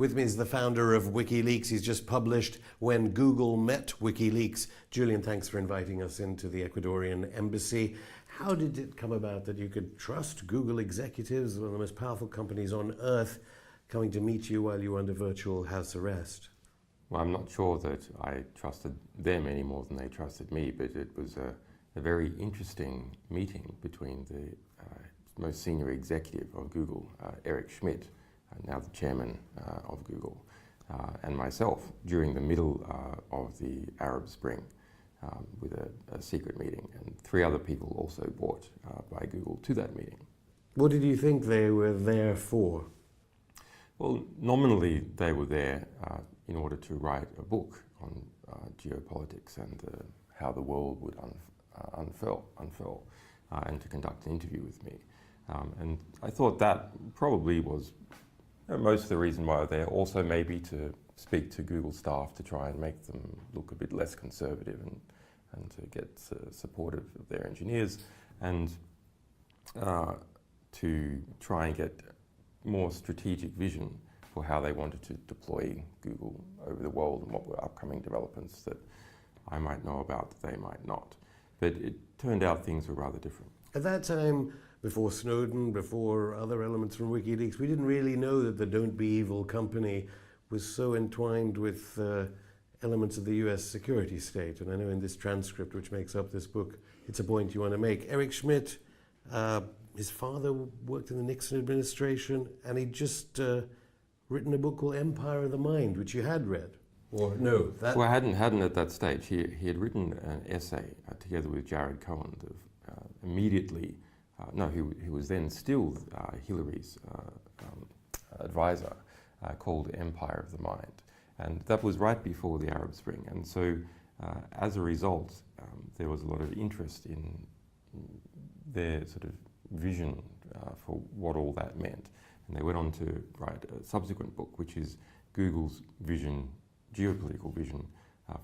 With me is the founder of WikiLeaks. He's just published When Google Met WikiLeaks. Julian, thanks for inviting us into the Ecuadorian embassy. How did it come about that you could trust Google executives, one of the most powerful companies on earth, coming to meet you while you were under virtual house arrest? Well, I'm not sure that I trusted them any more than they trusted me, but it was a very interesting meeting between the most senior executive of Google, Eric Schmidt, now the chairman of Google, and myself during the middle of the Arab Spring with a secret meeting, and 3 other people also brought by Google to that meeting. What did you think they were there for? Well, nominally they were there in order to write a book on geopolitics and how the world would unfurl, and to conduct an interview with me. And I thought that probably was most of the reason why they're also maybe to speak to Google staff to try and make them look a bit less conservative and to get supportive of their engineers, and to try and get more strategic vision for how they wanted to deploy Google over the world and what were upcoming developments that I might know about that they might not. But it turned out things were rather different. At that time, before Snowden, before other elements from WikiLeaks, we didn't really know that the Don't Be Evil company was so entwined with elements of the US security state. And I know in this transcript, which makes up this book, it's a point you want to make. Eric Schmidt, his father worked in the Nixon administration, and he'd just written a book called Empire of the Mind, which you had read. Or no? Well, I hadn't at that stage. He had written an essay together with Jared Cohen immediately. He was then still Hillary's advisor, called Empire of the Mind. And that was right before the Arab Spring. And so as a result, there was a lot of interest in their sort of vision for what all that meant. And they went on to write a subsequent book, which is Google's vision, geopolitical vision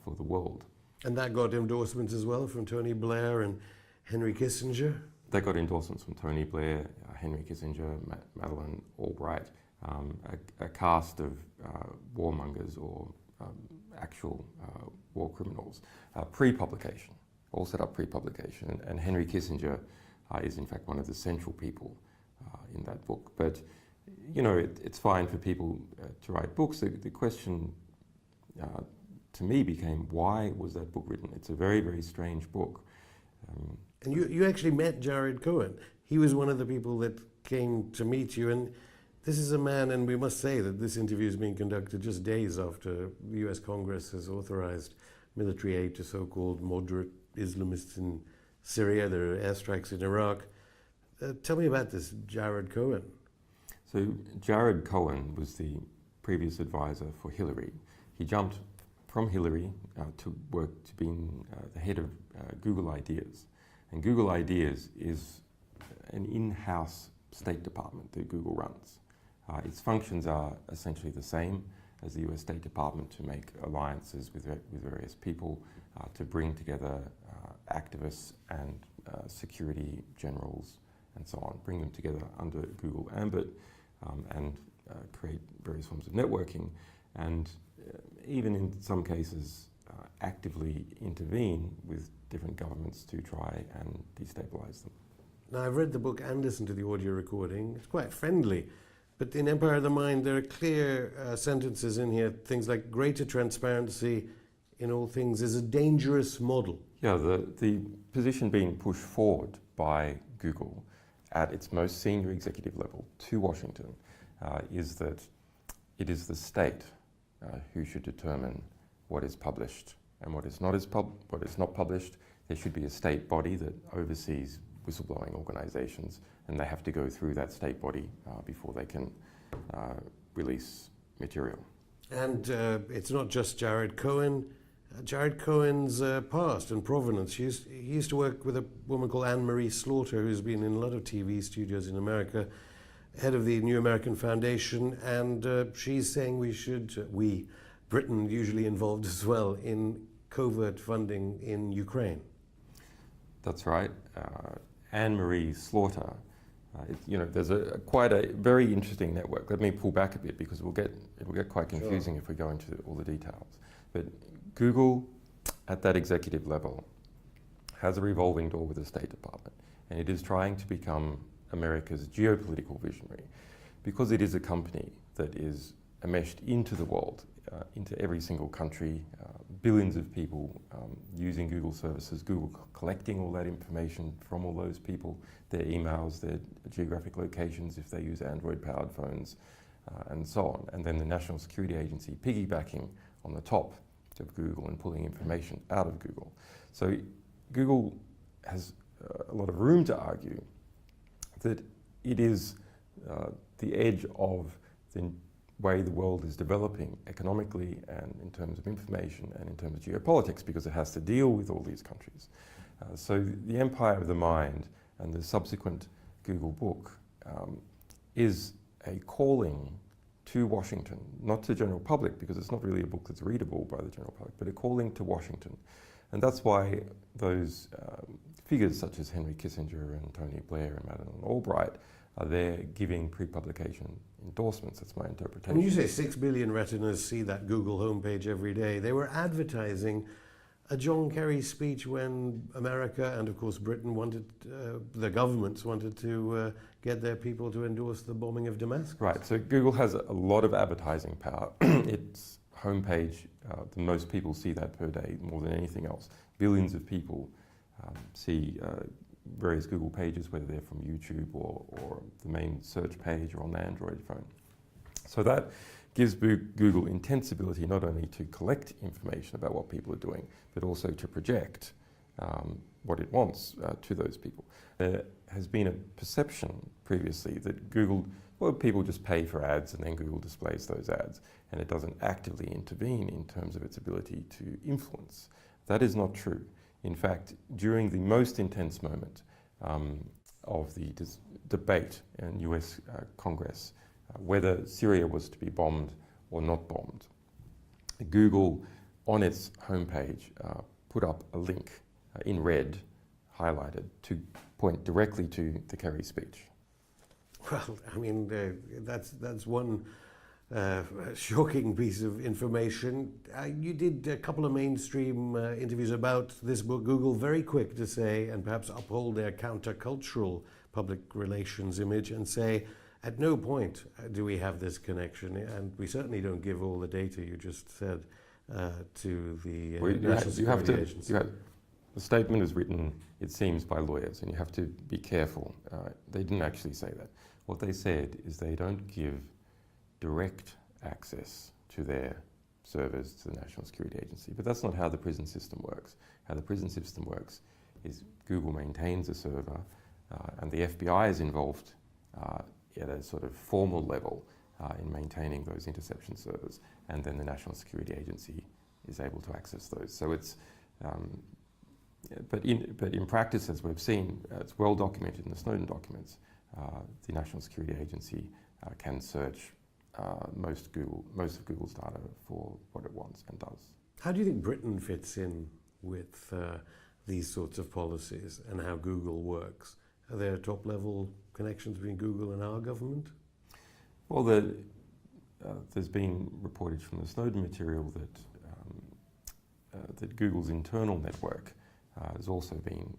for the world. And that got endorsements as well from Tony Blair and Henry Kissinger? They got endorsements from Tony Blair, Henry Kissinger, Madeleine Albright, a cast of warmongers or actual war criminals, pre-publication, all set up pre-publication. And Henry Kissinger is in fact one of the central people in that book. But you know, it's fine for people to write books. The question to me became, why was that book written? It's a very, very strange book. And you actually met Jared Cohen. He was one of the people that came to meet you, and this is a man, and we must say that this interview is being conducted just days after the US Congress has authorized military aid to so-called moderate Islamists in Syria. There are airstrikes in Iraq. Tell me about this Jared Cohen. So Jared Cohen was the previous advisor for Hillary. He jumped from Hillary to work to being the head of Google Ideas. And Google Ideas is an in-house State Department that Google runs. Its functions are essentially the same as the US State Department, to make alliances with various people, to bring together activists and security generals and so on, bring them together under Google ambit, and create various forms of networking, and even in some cases actively intervene with different governments to try and destabilize them. Now, I've read the book and listened to the audio recording. It's quite friendly, but in Empire of the Mind there are clear sentences in here, things like greater transparency in all things is a dangerous model. Yeah, the position being pushed forward by Google at its most senior executive level to Washington is that it is the state who should determine what is published and what is not published. There should be a state body that oversees whistleblowing organizations, and they have to go through that state body before they can release material. And it's not just Jared Cohen. Jared Cohen's past and provenance. He used to work with a woman called Anne-Marie Slaughter, who's been in a lot of TV studios in America, head of the New American Foundation, and she's saying Britain usually involved as well, in covert funding in Ukraine. That's right. Anne-Marie Slaughter There's quite a very interesting network. Let me pull back a bit because it will get quite confusing if we go into all the details. But Google, at that executive level, has a revolving door with the State Department, and it is trying to become America's geopolitical visionary, because it is a company that is enmeshed into the world, into every single country, billions of people using Google services, Google collecting all that information from all those people, their emails, their geographic locations if they use Android-powered phones, and so on. And then the National Security Agency piggybacking on the top of Google and pulling information out of Google. So Google has a lot of room to argue that it is the edge of the way the world is developing economically and in terms of information and in terms of geopolitics, because it has to deal with all these countries. So the empire of the mind and the subsequent Google book is a calling to Washington, not to the general public, because it's not really a book that's readable by the general public, but a calling to Washington. And that's why those figures such as Henry Kissinger and Tony Blair and Madeleine Albright are there giving pre-publication endorsements. That's my interpretation. When you say 6 billion retinas see that Google homepage every day, they were advertising a John Kerry speech when America and of course Britain wanted, the governments wanted to get their people to endorse the bombing of Damascus. Right, so Google has a lot of advertising power. Its homepage, the most people see that per day more than anything else. Billions of people see various Google pages, whether they're from YouTube or the main search page or on the Android phone. So that gives Google intense ability not only to collect information about what people are doing, but also to project what it wants to those people. There has been a perception previously that people just pay for ads and then Google displays those ads, and it doesn't actively intervene in terms of its ability to influence. That is not true. In fact, during the most intense moment of the debate in US Congress, whether Syria was to be bombed or not bombed, Google on its homepage put up a link in red, highlighted, to point directly to the Kerry speech. Well, I mean, that's one shocking piece of information. You did a couple of mainstream interviews about this book. Google very quick to say, and perhaps uphold their countercultural public relations image and say, at no point do we have this connection, and we certainly don't give all the data you just said to the National Security Agency. The statement is written, it seems, by lawyers, and you have to be careful. They didn't actually say that. What they said is they don't give direct access to their servers to the National Security Agency. But that's not how the prison system works. How the prison system works is Google maintains a server and the FBI is involved at a sort of formal level in maintaining those interception servers, and then the National Security Agency is able to access those. So it's, but in practice, as we've seen, it's well documented in the Snowden documents. The National Security Agency can search most of Google's data for what it wants and does. How do you think Britain fits in with these sorts of policies and how Google works? Are there top-level connections between Google and our government? Well, there's been reported from the Snowden material that Google's internal network has also been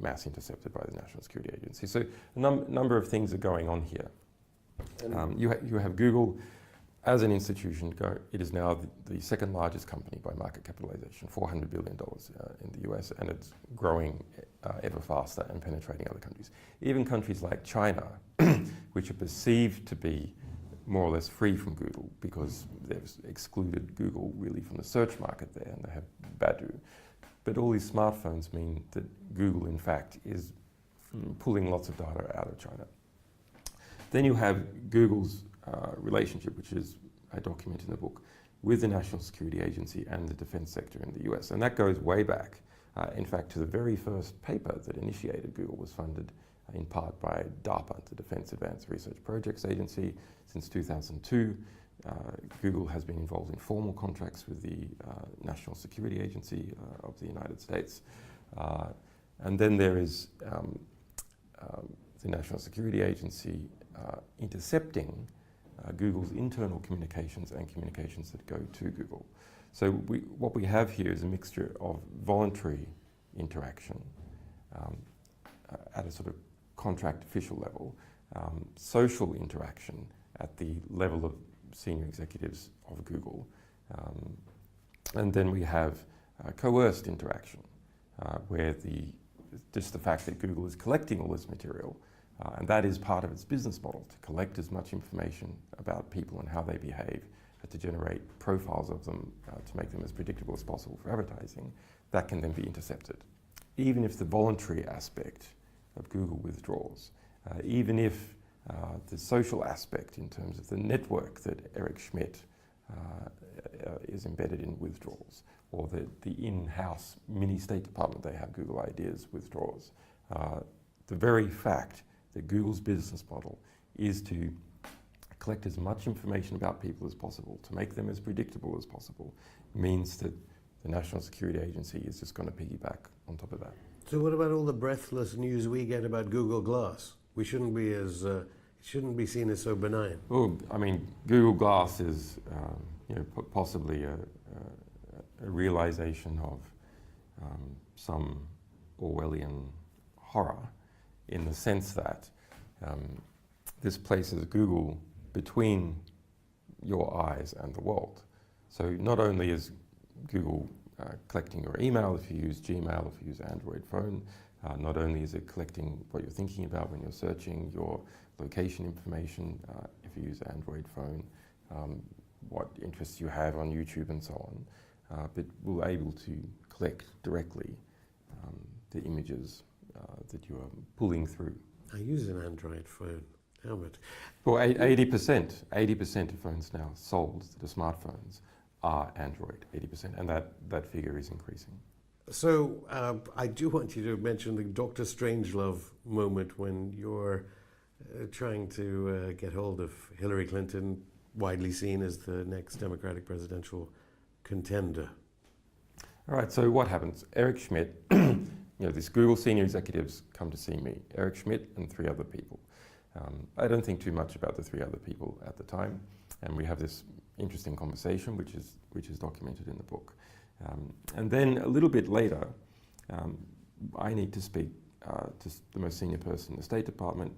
mass intercepted by the National Security Agency. So a number of things are going on here. You have Google as an institution. It is now the second largest company by market capitalization, $400 billion in the US, and it's growing ever faster and penetrating other countries. Even countries like China, which are perceived to be more or less free from Google because they've excluded Google really from the search market there, and they have Baidu. But all these smartphones mean that Google, in fact, is pulling lots of data out of China. Then you have Google's relationship, which is I document in the book, with the National Security Agency and the defense sector in the US. And that goes way back. In fact, to the very first paper that initiated Google was funded in part by DARPA, the Defense Advanced Research Projects Agency. Since 2002, Google has been involved in formal contracts with the National Security Agency of the United States. And then there is the National Security Agency intercepting Google's internal communications and communications that go to Google. So what we have here is a mixture of voluntary interaction at a sort of contract official level, social interaction at the level of senior executives of Google, and then we have coerced interaction, where just the fact that Google is collecting all this material, and that is part of its business model, to collect as much information about people and how they behave, to generate profiles of them, to make them as predictable as possible for advertising, that can then be intercepted. Even if the voluntary aspect of Google withdraws, even if the social aspect in terms of the network that Eric Schmidt is embedded in withdraws, or the in-house mini State Department they have, Google Ideas, withdraws. The very fact that Google's business model is to collect as much information about people as possible, to make them as predictable as possible, means that the National Security Agency is just going to piggyback on top of that. So what about all the breathless news we get about Google Glass? We shouldn't be it shouldn't be seen as so benign. Well, I mean, Google Glass is possibly a realization of some Orwellian horror, in the sense that this places Google between your eyes and the world. So not only is Google collecting your email if you use Gmail, if you use Android phone, not only is it collecting what you're thinking about when you're searching, your location information if you use Android phone, what interests you have on YouTube and so on, but we're able to collect directly the images that you are pulling through. I use an Android phone. How much? Well, 80% of phones now sold that are smartphones are Android, 80%, and that figure is increasing. So I do want you to mention the Dr. Strangelove moment when you're trying to get hold of Hillary Clinton, widely seen as the next Democratic presidential contender. All right, so what happens? Eric Schmidt, these Google senior executives come to see me, Eric Schmidt and 3 other people. I don't think too much about the 3 other people at the time, and we have this interesting conversation, which is documented in the book. And then a little bit later, I need to speak to the most senior person in the State Department.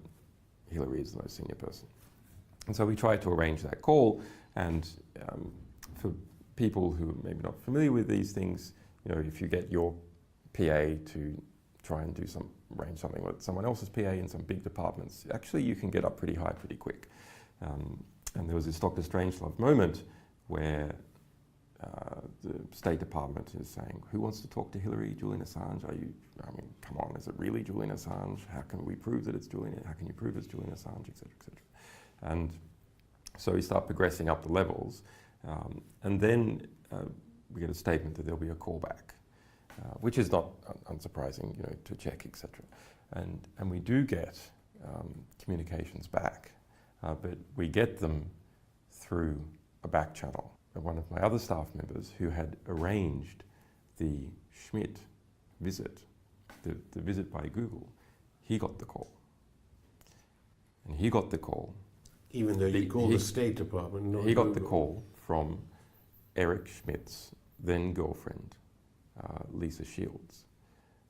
Hillary is the most senior person. And so we try to arrange that call, and for people who are maybe not familiar with these things, if you get your PA to try and arrange something with someone else's PA in some big departments, actually you can get up pretty high pretty quick. And there was this Dr. Strangelove moment where the State Department is saying, who wants to talk to Hillary? Julian Assange? Come on, is it really Julian Assange? How can we prove that it's Julian? How can you prove it's Julian Assange, et cetera, et cetera? And so we start progressing up the levels, and then we get a statement that there'll be a callback, which is not unsurprising, to check, et cetera. And we do get communications back, but we get them through a back channel. One of my other staff members who had arranged the Schmidt visit, the visit by Google, he got the call. And he got the call. Even though you called the State Department, not He got Google. the call from Eric Schmidt's then girlfriend, Lisa Shields,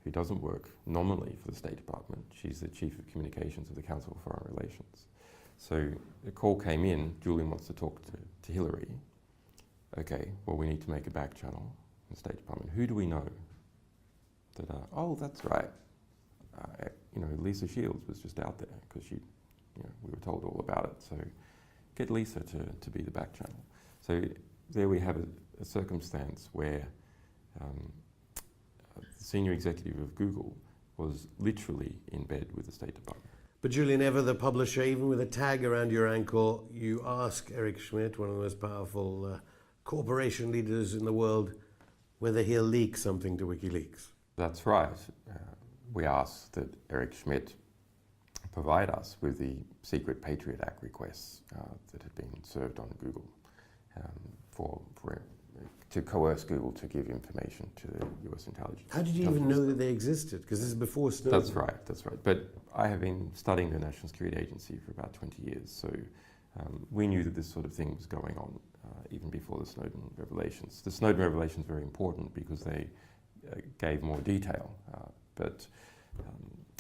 who doesn't work nominally for the State Department. She's the Chief of Communications of the Council for Foreign Relations. So the call came in, Julian wants to talk to Hillary. Okay, well, we need to make a back channel in the State Department. Who do we know? Oh, that's right. Lisa Shields was just out there because we were told all about it. So get Lisa to be the back channel. So there we have a circumstance where the senior executive of Google was literally in bed with the State Department. But Julian, ever the publisher, even with a tag around your ankle, you ask Eric Schmidt, one of the most powerful corporation leaders in the world, whether he'll leak something to WikiLeaks. That's right. We asked that Eric Schmidt provide us with the secret Patriot Act requests that had been served on Google for to coerce Google to give information to the US intelligence. How did you even know that they existed? Because this is before Snowden. That's right. But I have been studying the National Security Agency for about 20 years, so we knew that this sort of thing was going on even before the Snowden revelations. The Snowden revelations are very important because they gave more detail.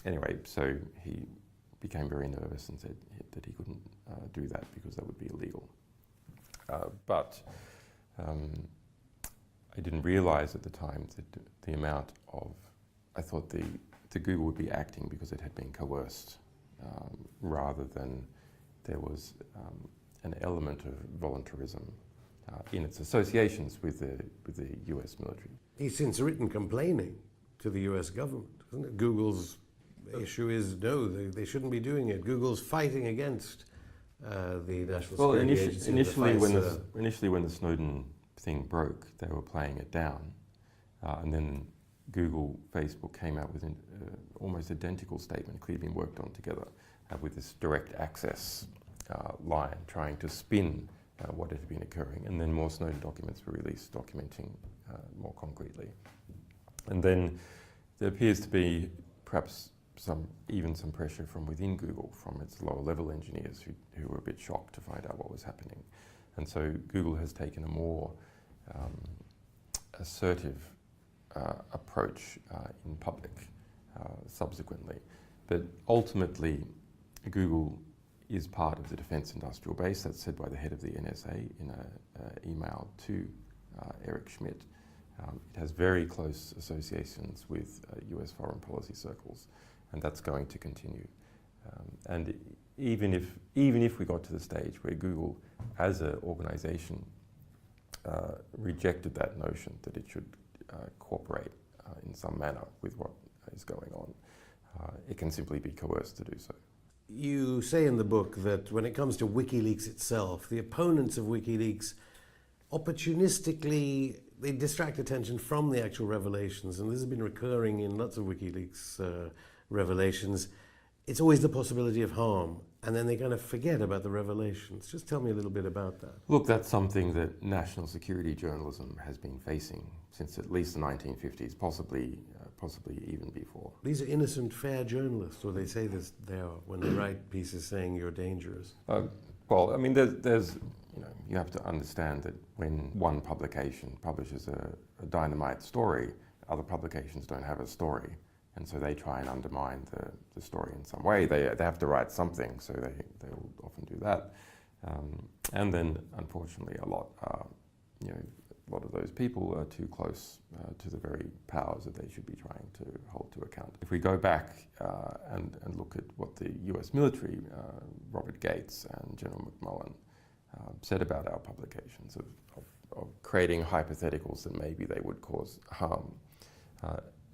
Anyway, so he became very nervous and said that he couldn't do that because that would be illegal. But I didn't realize at the time that the amount of, I thought the Google would be acting because it had been coerced rather than there was an element of voluntarism in its associations with the US military. He's since written complaining to the US government, isn't it? Google's issue is no, they shouldn't be doing it. Google's fighting against the National Security Agency. Initially when the Snowden thing broke, they were playing it down. And then Google, Facebook came out with an almost identical statement, clearly been worked on together, with this direct access line, trying to spin what had been occurring. And then more Snowden documents were released documenting more concretely. And then there appears to be perhaps even some pressure from within Google, from its lower level engineers who were a bit shocked to find out what was happening. And so Google has taken a more assertive approach in public subsequently. But ultimately, Google is part of the defense industrial base. That's said by the head of the NSA in an email to Eric Schmidt. It has very close associations with US foreign policy circles, and that's going to continue. And even if we got to the stage where Google, as an organization, rejected that notion that it should cooperate in some manner with what is going on, it can simply be coerced to do so. You say in the book that when it comes to WikiLeaks itself, the opponents of WikiLeaks opportunistically, they distract attention from the actual revelations, and this has been recurring in lots of WikiLeaks revelations. It's always the possibility of harm, and then they kind of forget about the revelations. Just tell me a little bit about that. Look, that's something that national security journalism has been facing since at least the 1950s, possibly even before. These are innocent, fair journalists, or they say this they are when they write pieces saying you're dangerous. Well, I mean, there's you have to understand that when one publication publishes a dynamite story, other publications don't have a story. And so they try and undermine the story in some way. They have to write something, so they will often do that. And then, unfortunately, a lot of those people are too close to the very powers that they should be trying to hold to account. If we go back and look at what the US military, Robert Gates and General McMullen, said about our publications of creating hypotheticals that maybe they would cause harm,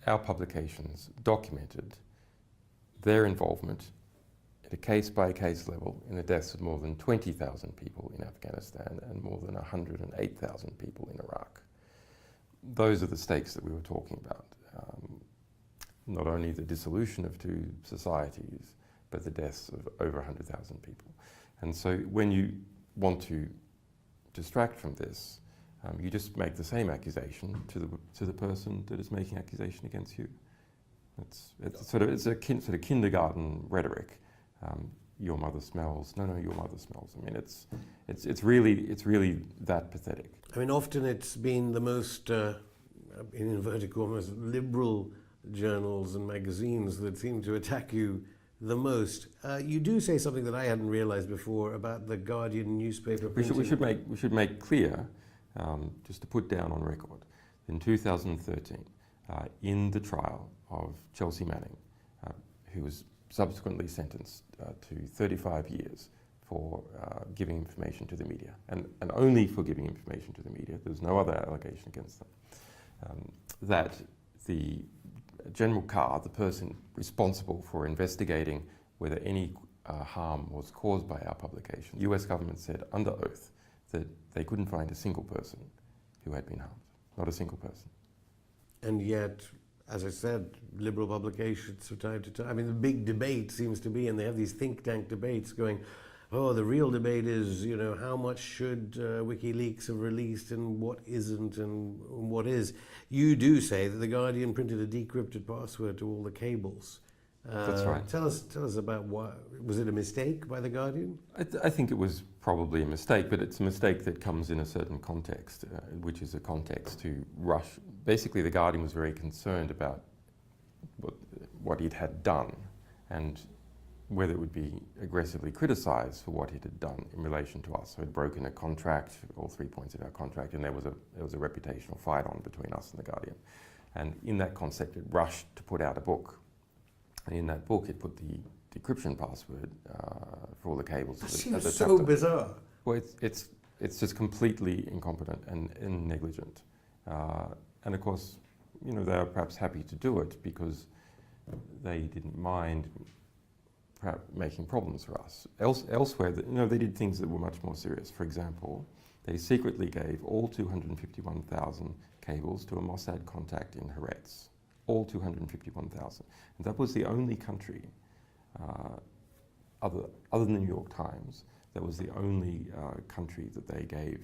our publications documented their involvement at a case-by-case level in the deaths of more than 20,000 people in Afghanistan and more than 108,000 people in Iraq. Those are the stakes that we were talking about. Not only the dissolution of two societies, but the deaths of over 100,000 people. And so when you want to distract from this, you just make the same accusation to the person that is making accusation against you. It's a kindergarten rhetoric. Your mother smells. No, your mother smells. I mean, it's really that pathetic. I mean, often it's been the most, in inverted commas, liberal journals and magazines that seem to attack you the most. You do say something that I hadn't realized before about the Guardian newspaper. We should make clear. Just to put down on record, in 2013, in the trial of Chelsea Manning, who was subsequently sentenced to 35 years for giving information to the media, and only for giving information to the media, there's no other allegation against them, that the General Carr, the person responsible for investigating whether any harm was caused by our publication, the US government said under oath that they couldn't find a single person who had been harmed. Not a single person. And yet, as I said, liberal publications from time to time, I mean, the big debate seems to be, and they have these think tank debates going, oh, the real debate is, you know, how much should WikiLeaks have released and what isn't and what is. You do say that The Guardian printed a decrypted password to all the cables. That's right. Tell us about why. Was it a mistake by The Guardian? I think it was probably a mistake, but it's a mistake that comes in a certain context, which is a context to rush. Basically, The Guardian was very concerned about what it had done and whether it would be aggressively criticised for what it had done in relation to us. So it had broken a contract, all 3 points of our contract, and there was a reputational fight on between us and The Guardian. And in that concept, it rushed to put out a book. And in that book, it put the decryption password for all the cables. That seems so bizarre. Well, it's just completely incompetent and negligent. And of course, you know, they were perhaps happy to do it because they didn't mind perhaps making problems for us. Elsewhere, you know, they did things that were much more serious. For example, they secretly gave all 251,000 cables to a Mossad contact in Haaretz. All 251,000. And that was the only country, other than the New York Times, that was the only country that they gave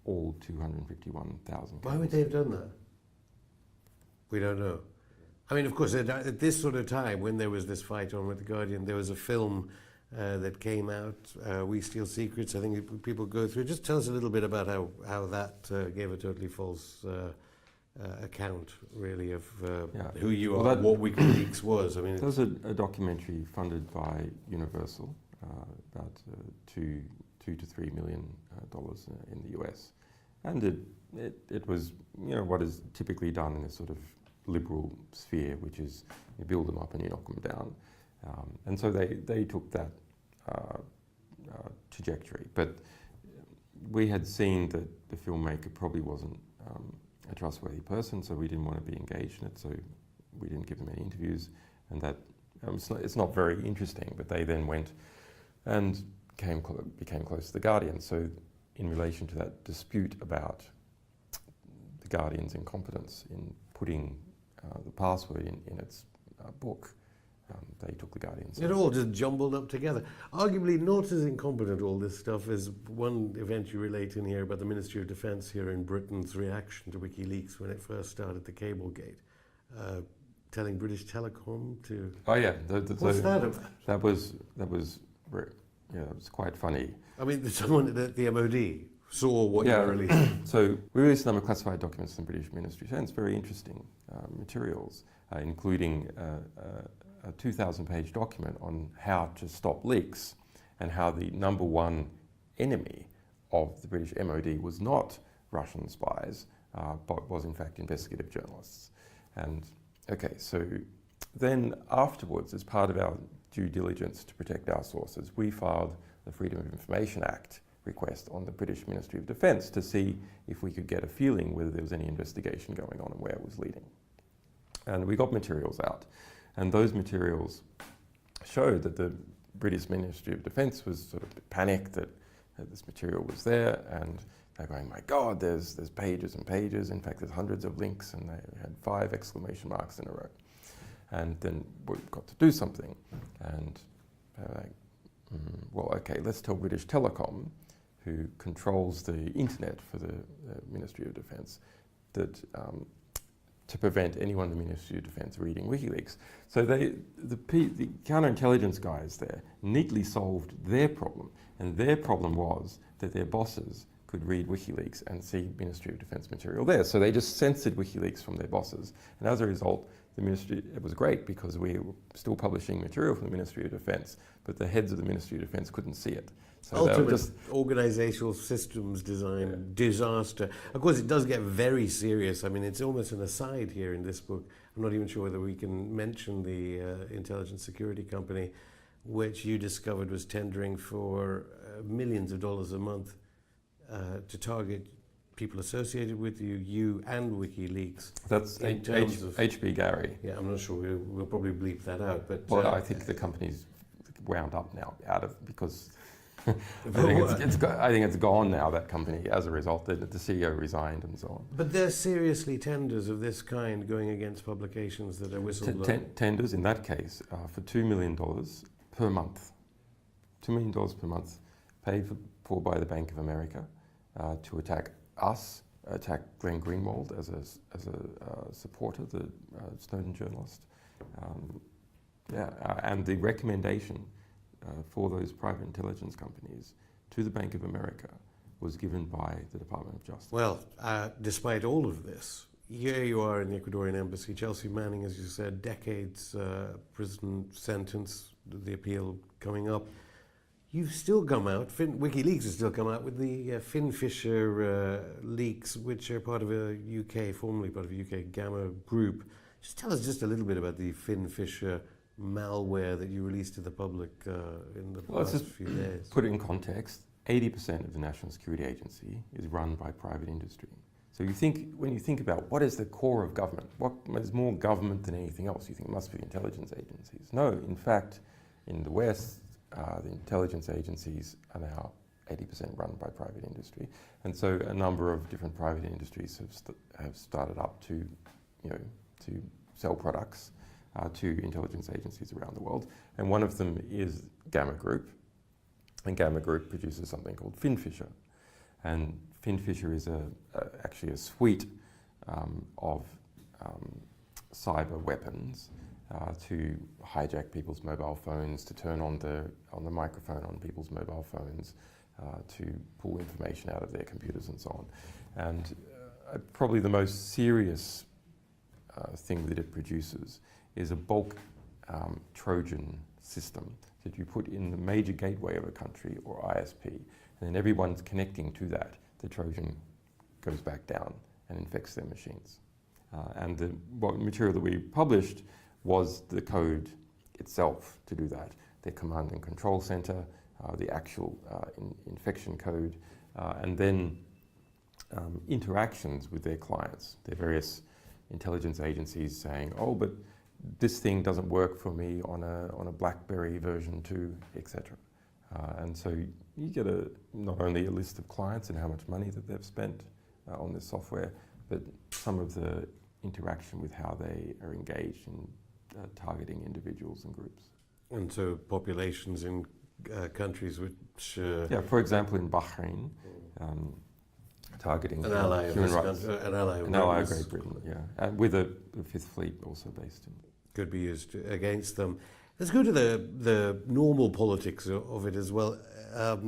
all 251,000. Why would they have done that? We don't know. I mean, of course, at this sort of time, when there was this fight on with The Guardian, there was a film that came out, We Steal Secrets. I think people go through. Just tell us a little bit about how that gave a totally false account, really, of who you are, what WikiLeaks was. I mean, there was a documentary funded by Universal, about $2 to $3 million in the US, and it was, you know, what is typically done in a sort of liberal sphere, which is you build them up and you knock them down, and so they took that trajectory. But we had seen that the filmmaker probably wasn't a trustworthy person, so we didn't want to be engaged in it, so we didn't give them any interviews, and that it's not very interesting. But they then went and became close to The Guardian. So in relation to that dispute about The Guardian's incompetence in putting the password in its book, they took The Guardian's. It all just jumbled up together. Arguably not as incompetent, all this stuff, as one event you relate in here about the Ministry of Defence here in Britain's reaction to WikiLeaks when it first started the Cablegate, telling British Telecom to... Oh yeah. What's that about? That was quite funny. I mean, someone at the MOD saw what you were releasing. So we released a number of classified documents from the British Ministry of Defence, very interesting materials, including a 2,000-page document on how to stop leaks and how the number one enemy of the British MOD was not Russian spies, but was in fact investigative journalists. And okay, so then afterwards, as part of our due diligence to protect our sources, we filed the Freedom of Information Act request on the British Ministry of Defence to see if we could get a feeling whether there was any investigation going on and where it was leading. And we got materials out. And those materials showed that the British Ministry of Defence was sort of panicked that this material was there, and they're going, my God, there's pages and pages. In fact, there's hundreds of links, and they had 5 exclamation marks in a row. And then we've got to do something. And they're like, well, okay, let's tell British Telecom, who controls the internet for the Ministry of Defence, that to prevent anyone in the Ministry of Defence reading WikiLeaks. So the counterintelligence guys there neatly solved their problem, and their problem was that their bosses could read WikiLeaks and see Ministry of Defence material there. So they just censored WikiLeaks from their bosses, and as a result, the Ministry, it was great because we were still publishing material from the Ministry of Defence, but the heads of the Ministry of Defence couldn't see it. So ultimate just organisational systems design disaster. Of course, it does get very serious. I mean, it's almost an aside here in this book. I'm not even sure whether we can mention the intelligence security company, which you discovered was tendering for millions of dollars a month to target people associated with you and WikiLeaks. That's HB Gary. Yeah, I'm not sure. We'll probably bleep that out. But well, I think the company's wound up now because I think it's gone now, that company, as a result. The CEO resigned and so on. But there's seriously tenders of this kind going against publications that are whistleblowing. Tenders in that case for $2 million per month. $2 million per month paid for by the Bank of America to attack us, attack Glenn Greenwald as a supporter, the Snowden journalist. And the recommendation for those private intelligence companies to the Bank of America was given by the Department of Justice. Well, despite all of this, here you are in the Ecuadorian embassy. Chelsea Manning, as you said, decades prison sentence, the appeal coming up. You've still come out, WikiLeaks has still come out with the Finn Fisher leaks, which are part of a UK, formerly part of a UK Gamma group. Just tell us just a little bit about the Finn Fisher malware that you released to the public in the past few days. Put it in context, 80% of the National Security Agency is run by private industry. So when you think about what is the core of government, what is more government than anything else, you think it must be intelligence agencies. No, in fact, in the West, the intelligence agencies are now 80% run by private industry. And so a number of different private industries have started up to sell products to intelligence agencies around the world. And one of them is Gamma Group. And Gamma Group produces something called Finn Fisher. And Finn Fisher is actually a suite of cyber weapons to hijack people's mobile phones, to turn on the microphone on people's mobile phones, to pull information out of their computers and so on. And probably the most serious thing that it produces is a bulk Trojan system that you put in the major gateway of a country or ISP, and then everyone's connecting to that. The Trojan goes back down and infects their machines. And the material that we published was the code itself to do that. Their command and control center, the actual infection code, and then interactions with their clients, their various intelligence agencies saying, oh, but this thing doesn't work for me on a BlackBerry version 2, etc. And so you get not only a list of clients and how much money that they've spent on this software, but some of the interaction with how they are engaged in targeting individuals and groups. And so populations in countries which... for example, in Bahrain, targeting an ally human rights. An ally of Great Britain, and with a Fifth Fleet also based in. Could be used against them. Let's go to the normal politics of it as well.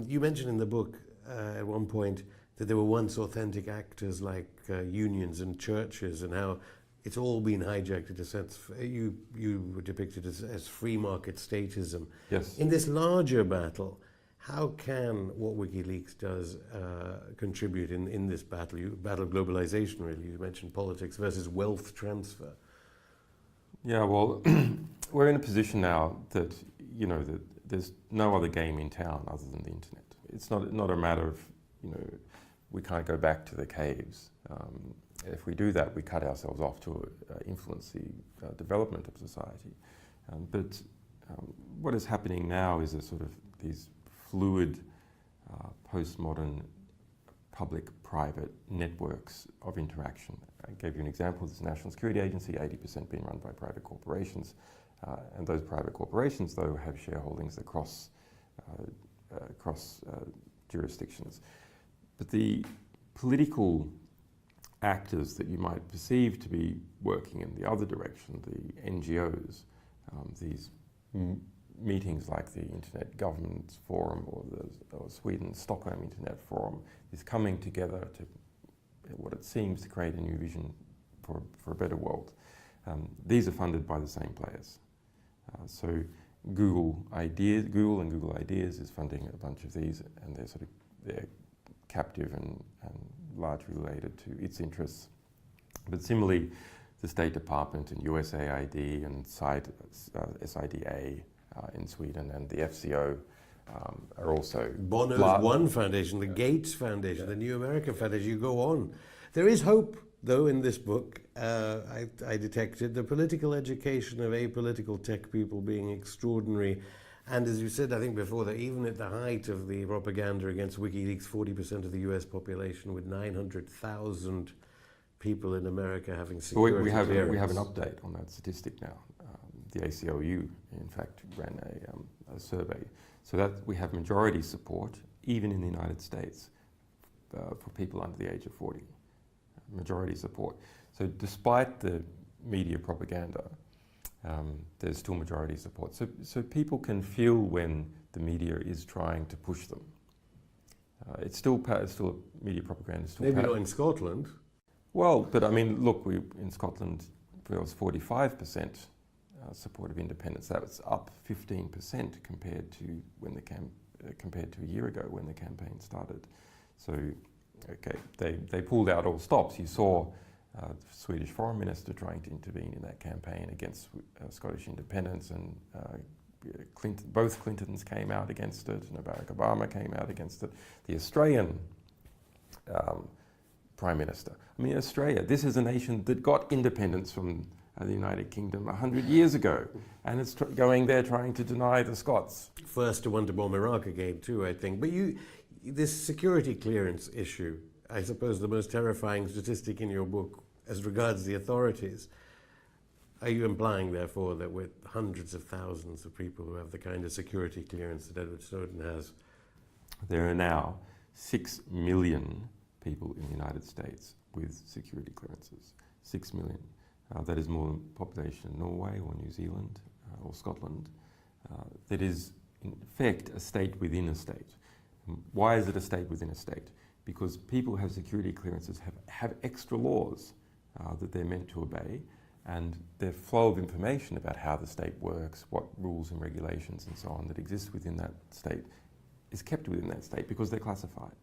You mentioned in the book at one point that there were once authentic actors like unions and churches, and how it's all been hijacked in a sense. You were depicted as free market statism. Yes. In this larger battle, how can what WikiLeaks does contribute in this battle? Battle of globalization, really. You mentioned politics versus wealth transfer. Yeah, well, we're in a position now that that there's no other game in town other than the internet. It's not a matter of we can't go back to the caves. If we do that, we cut ourselves off to influence the development of society. But what is happening now is a sort of these fluid, postmodern, public-private networks of interaction. I gave you an example. This National Security Agency, 80% being run by private corporations. And those private corporations, though, have shareholdings across jurisdictions. But the political actors that you might perceive to be working in the other direction, the NGOs, these meetings like the Internet Governance Forum or Sweden's Stockholm Internet Forum, is coming together to what it seems to create a new vision for a better world. These are funded by the same players. So Google and Google Ideas is funding a bunch of these, and they're captive and largely related to its interests. But similarly, the State Department and USAID and SIDA in Sweden and the FCO are also... Bono's One Foundation, the Gates Foundation, the New America Foundation, you go on. There is hope, though, in this book. I detected the political education of apolitical tech people being extraordinary. And as you said, I think before, that even at the height of the propaganda against WikiLeaks, 40% of the US population, with 900,000 people in America having security clearance. We have an update on that statistic now. The ACLU, in fact, ran a survey So that we have majority support, even in the United States, for people under the age of 40. Majority support. So despite the media propaganda, there's still majority support. So people can feel when the media is trying to push them. It's still media propaganda. Maybe not in Scotland. Well, but I mean, look, in Scotland, there was 45% support of independence. That was up 15% compared to compared to a year ago when the campaign started. So, okay, they pulled out all stops. You saw the Swedish Foreign Minister trying to intervene in that campaign against Scottish independence, and both Clintons came out against it, and Barack Obama came out against it. The Australian Prime Minister. I mean, Australia, this is a nation that got independence from the United Kingdom 100 years ago, and it's going there trying to deny the Scots. First to want to bomb Iraq again too, I think. But this security clearance issue, I suppose the most terrifying statistic in your book as regards the authorities. Are you implying, therefore, that with hundreds of thousands of people who have the kind of security clearance that Edward Snowden has? There are now 6 million people in the United States with security clearances. 6 million. That is more than the population of Norway or New Zealand or Scotland. That is, in effect, a state within a state. Why is it a state within a state? Because people who have security clearances have extra laws that they're meant to obey, and their flow of information about how the state works, what rules and regulations and so on that exist within that state is kept within that state because they're classified.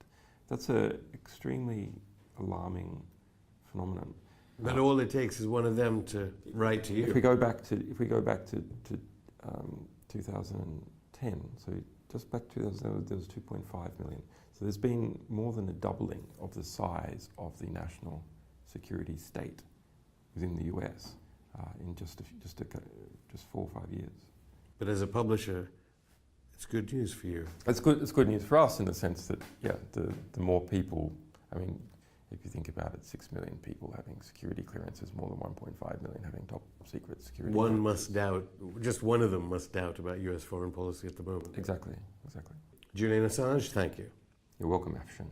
That's an extremely alarming phenomenon. But all it takes is one of them to write to you. If we go back to 2010, so just back to 2000, there was 2.5 million. So there's been more than a doubling of the size of the national security state within the US in just 4 or 5 years. But as a publisher, it's good news for you. It's good news for us in the sense that, yeah, the more people, I mean, if you think about it, 6 million people having security clearances, more than 1.5 million having top secret security One clearance. must doubt, just one of them must doubt about US foreign policy at the moment. Exactly. Julian Assange, thank you. You're welcome, Afshin.